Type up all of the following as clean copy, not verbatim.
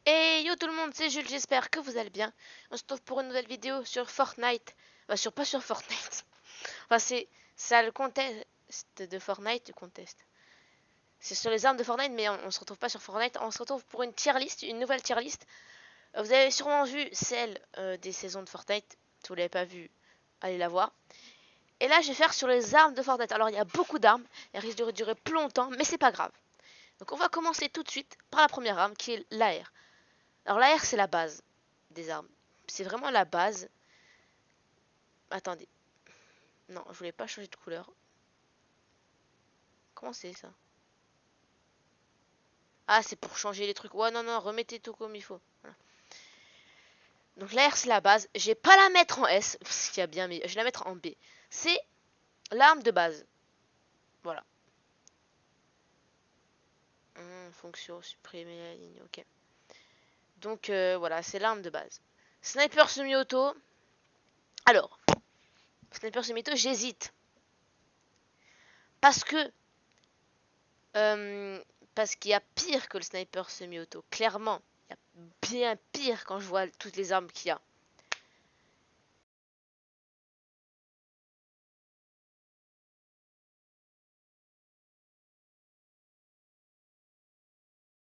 Hey yo tout le monde, c'est Jules, j'espère que vous allez bien. On se retrouve pour une nouvelle vidéo sur Fortnite. Pas sur Fortnite. Enfin, c'est ça le contest de Fortnite, le contest. C'est sur les armes de Fortnite, mais on se retrouve pas sur Fortnite. On se retrouve pour une tier list, une nouvelle tier list. Vous avez sûrement vu celle des saisons de Fortnite. Si vous l'avez pas vue, allez la voir. Et là, je vais faire sur les armes de Fortnite. Alors, il y a beaucoup d'armes. Elles risquent de durer plus longtemps, mais c'est pas grave. Donc, on va commencer tout de suite par la première arme qui est l'AR. Alors, l'AR, c'est la base des armes. C'est vraiment la base. Attendez. Non, je voulais pas changer de couleur. Comment c'est ça? Ah, c'est pour changer les trucs. Ouais, non, non, remettez tout comme il faut. Voilà. Donc la R, c'est la base. Je vais pas la mettre en S, parce qu'il y a bien, mais je vais la mettre en B. C'est l'arme de base. Voilà. Fonction, supprimer la ligne, ok. Donc voilà, c'est l'arme de base. Sniper semi-auto. Alors, sniper semi-auto, j'hésite. Parce que Euh, parce qu'il y a pire que le sniper semi-auto. Clairement, il y a bien pire quand je vois toutes les armes qu'il y a.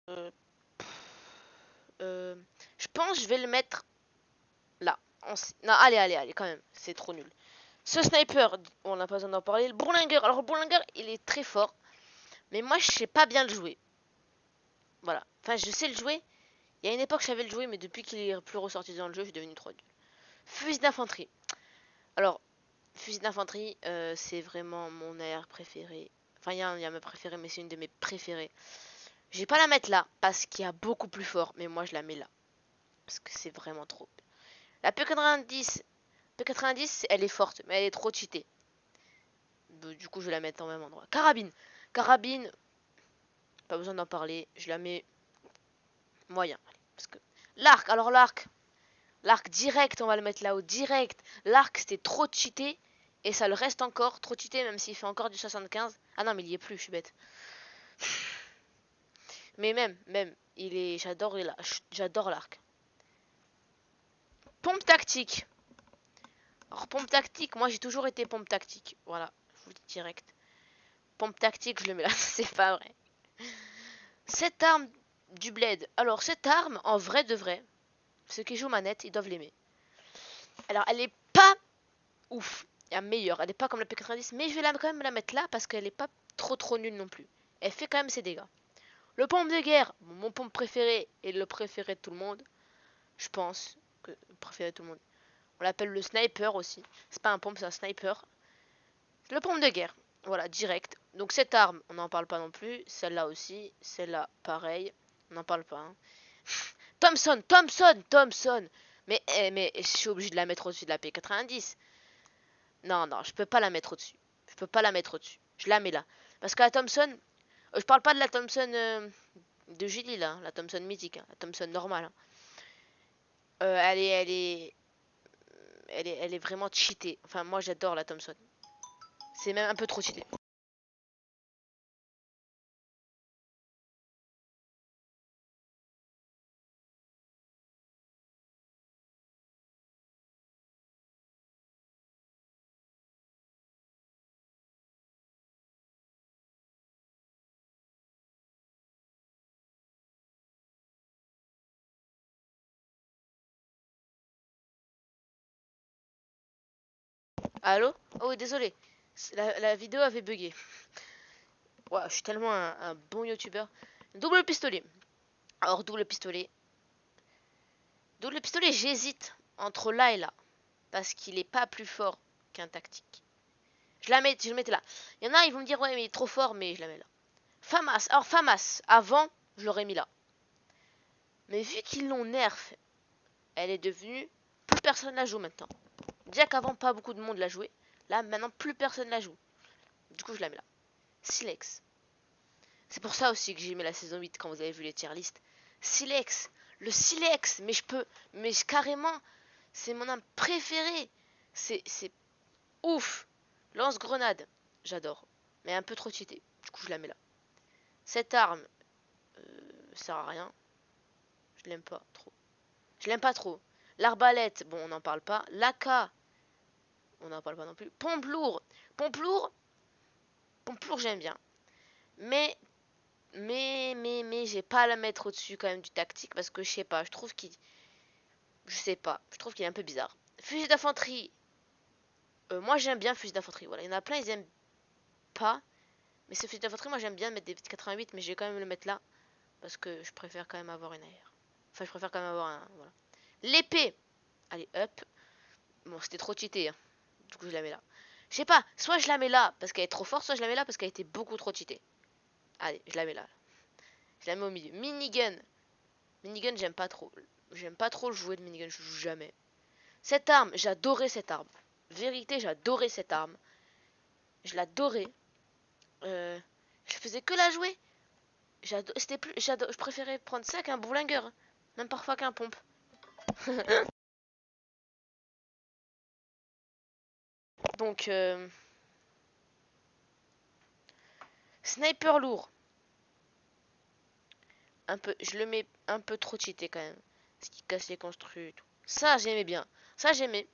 Euh, euh, je pense que je vais le mettre là. Non, allez, allez, allez, quand même. C'est trop nul. Ce sniper, on n'a pas besoin d'en parler. Le Bourlinger, alors le Bourlinger, il est très fort. Mais moi, je sais pas bien le jouer. Voilà. Enfin, je sais le jouer. Il y a une époque, je savais le jouer, mais depuis qu'il est plus ressorti dans le jeu, je suis devenu trop nul. Fusil d'infanterie. Alors, fusil d'infanterie, c'est vraiment mon AR préféré. Enfin, il y a ma préférée, mais c'est une de mes préférées. Je vais pas la mettre là, parce qu'il y a beaucoup plus fort, mais moi je la mets là. Parce que c'est vraiment trop. La P90, elle est forte, mais elle est trop cheatée. Du coup, je vais la mettre au même endroit. Carabine. Carabine, pas besoin d'en parler. Je la mets moyen. Parce que l'arc, alors l'arc direct, on va le mettre là-haut, direct. L'arc, c'était trop cheaté. Et ça le reste encore, trop cheaté, même s'il fait encore du 75. Ah non, mais il y est plus, je suis bête. Mais même, j'adore l'arc. Pompe tactique. Alors, pompe tactique, moi j'ai toujours été pompe tactique. Voilà, je vous le dis direct. Pompe tactique, je le mets là, c'est pas vrai. Cette arme du bled. Alors, cette arme, en vrai de vrai, ceux qui jouent manette, ils doivent l'aimer. Alors, elle est pas ouf. Il y a meilleure. Elle est pas comme la P90, mais je vais quand même la mettre là parce qu'elle est pas trop nulle non plus. Elle fait quand même ses dégâts. Le pompe de guerre, mon pompe préféré et le préféré de tout le monde. Je pense que le préféré de tout le monde. On l'appelle le sniper aussi. C'est pas un pompe, c'est un sniper. Le pompe de guerre. Voilà, direct. Donc cette arme, on n'en parle pas non plus. Celle-là aussi. Celle-là, pareil. On n'en parle pas. Hein. Thompson. Mais je suis obligé de la mettre au-dessus de la P90. Non, non, je peux pas la mettre au-dessus. Je peux pas la mettre au-dessus. Je la mets là. Parce que la Thompson, je parle pas de la Thompson de Julie là, la Thompson mythique, hein, la Thompson normale. Hein. Elle est vraiment cheatée. Enfin, moi j'adore la Thompson. C'est même un peu trop cheaté. Allô? Oh, désolé. La vidéo avait bugué. Ouais, je suis tellement un bon youtubeur. Double pistolet. Alors, double pistolet. Double pistolet, j'hésite entre là et là. Parce qu'il est pas plus fort qu'un tactique. Je le mettais là. Il y en a, ils vont me dire, ouais, mais il est trop fort, mais je la mets là. FAMAS. Alors, FAMAS, avant, je l'aurais mis là. Mais vu qu'ils l'ont nerf, elle est devenue. Plus personne la joue maintenant. Déjà qu'avant, pas beaucoup de monde la jouait. Là, maintenant, plus personne la joue. Du coup, je la mets là. Silex. C'est pour ça aussi que j'ai mis la saison 8 quand vous avez vu les tier list. Silex. Le Silex. Mais je peux. Mais carrément, c'est mon arme préférée. C'est ouf. Lance-grenade. J'adore. Mais un peu trop cheaté. Du coup, je la mets là. Cette arme sert à rien. Je l'aime pas trop. Je l'aime pas trop. L'arbalète, bon, on n'en parle pas. L'AK, on n'en parle pas non plus. Pompe lourd. Pompe lourd. Pompe lourd, j'aime bien. Mais j'ai pas à la mettre au-dessus quand même du tactique parce que je sais pas, je trouve qu'il. Je sais pas, je trouve qu'il est un peu bizarre. Fusil d'infanterie. Moi j'aime bien fusil d'infanterie. Voilà, il y en a plein, ils aiment pas. Mais ce fusil d'infanterie, moi j'aime bien mettre des 88, mais je vais quand même le mettre là. Parce que je préfère quand même avoir une AR. Enfin, je préfère quand même avoir un. Voilà. L'épée. Allez, hop. Bon, c'était trop cheaté, hein. Du coup, je la mets là. Je sais pas, soit je la mets là parce qu'elle est trop forte, soit je la mets là parce qu'elle était beaucoup trop cheatée. Allez, je la mets là. Je la mets au milieu. Minigun. Minigun, j'aime pas trop. J'aime pas trop le jouer de minigun, je joue jamais. Cette arme, j'adorais cette arme. Vérité, j'adorais cette arme. Je l'adorais. Je faisais que la jouer. C'était plus, je préférais prendre ça qu'un bourlingueur. Même parfois qu'un pompe. Donc, sniper lourd. Un peu, je le mets un peu trop cheaté quand même. Ce qui casse les construits et tout. Ça, j'aimais bien. Ça, j'aimais.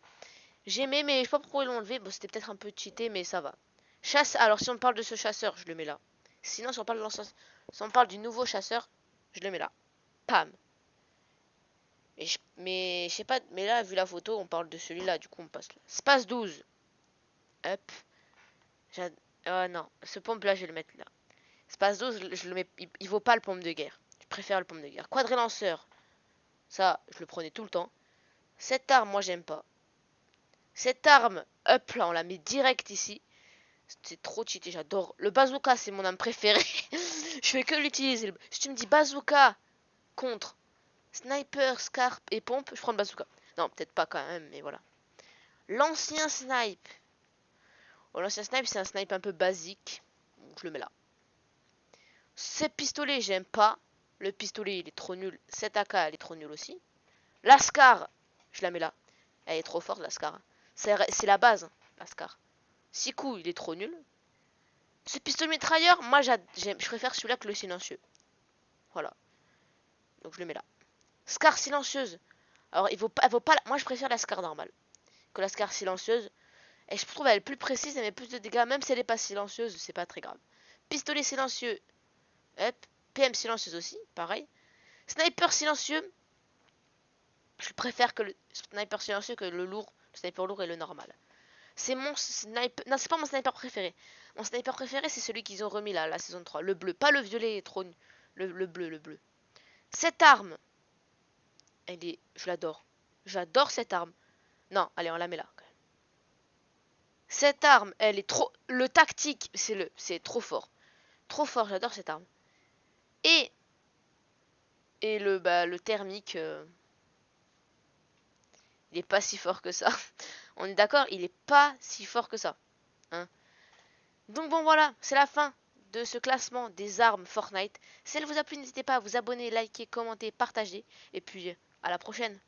J'aimais, mais je sais pas pourquoi ils l'ont enlevé. Bon, c'était peut-être un peu cheaté, mais ça va. Chasse. Alors, si on parle de ce chasseur, je le mets là. Sinon, si on parle, si on parle du nouveau chasseur, je le mets là. Pam. Mais je sais pas. Mais là, vu la photo, on parle de celui-là. Du coup, on passe là. Space 12. Hop. Oh non. Ce pompe-là, je vais le mettre là. Space 12, je le mets. Il vaut pas le pompe de guerre. Je préfère le pompe de guerre. Quadrilanceur. Ça, je le prenais tout le temps. Cette arme, moi, j'aime pas. Cette arme, hop là, on la met direct ici. C'est trop cheaté, j'adore. Le bazooka, c'est mon arme préférée. Je fais que l'utiliser. Si tu me dis bazooka contre sniper, scarpe et pompe, je prends le bazooka. Non, peut-être pas quand même, mais voilà. L'ancien snipe. Oh, l'ancien snipe, c'est un snipe un peu basique. Donc, je le mets là. Ce pistolet, j'aime pas. Le pistolet, il est trop nul. Cette AK, elle est trop nulle aussi. La Scar, je la mets là. Elle est trop forte, la Scar. C'est la base, hein, la Scar. 6 coups, il est trop nul. Ce pistolet mitrailleur, moi, je préfère celui-là que le silencieux. Voilà. Donc, je le mets là. Scar silencieuse. Alors, elle vaut pas moi, je préfère la Scar normale que la Scar silencieuse. Et je trouve elle est plus précise, elle met plus de dégâts. Même si elle n'est pas silencieuse, c'est pas très grave. Pistolet silencieux. Hop. PM silencieuse aussi, pareil. Sniper silencieux. Je préfère que le sniper silencieux que le lourd. Le sniper lourd et le normal. C'est mon sniper. Non, c'est pas mon sniper préféré. Mon sniper préféré, c'est celui qu'ils ont remis là, la saison 3. Le bleu. Pas le violet, trop. Le bleu, le bleu. Cette arme. Elle est. Je l'adore. J'adore cette arme. Non, allez, on la met là. Cette arme, elle est trop. Le tactique, c'est trop fort. Trop fort, j'adore cette arme. Et. Et le thermique. Il est pas si fort que ça. On est d'accord, il est pas si fort que ça. Hein. Donc bon voilà, c'est la fin de ce classement des armes Fortnite. Si elle vous a plu, n'hésitez pas à vous abonner, liker, commenter, partager. Et puis à la prochaine.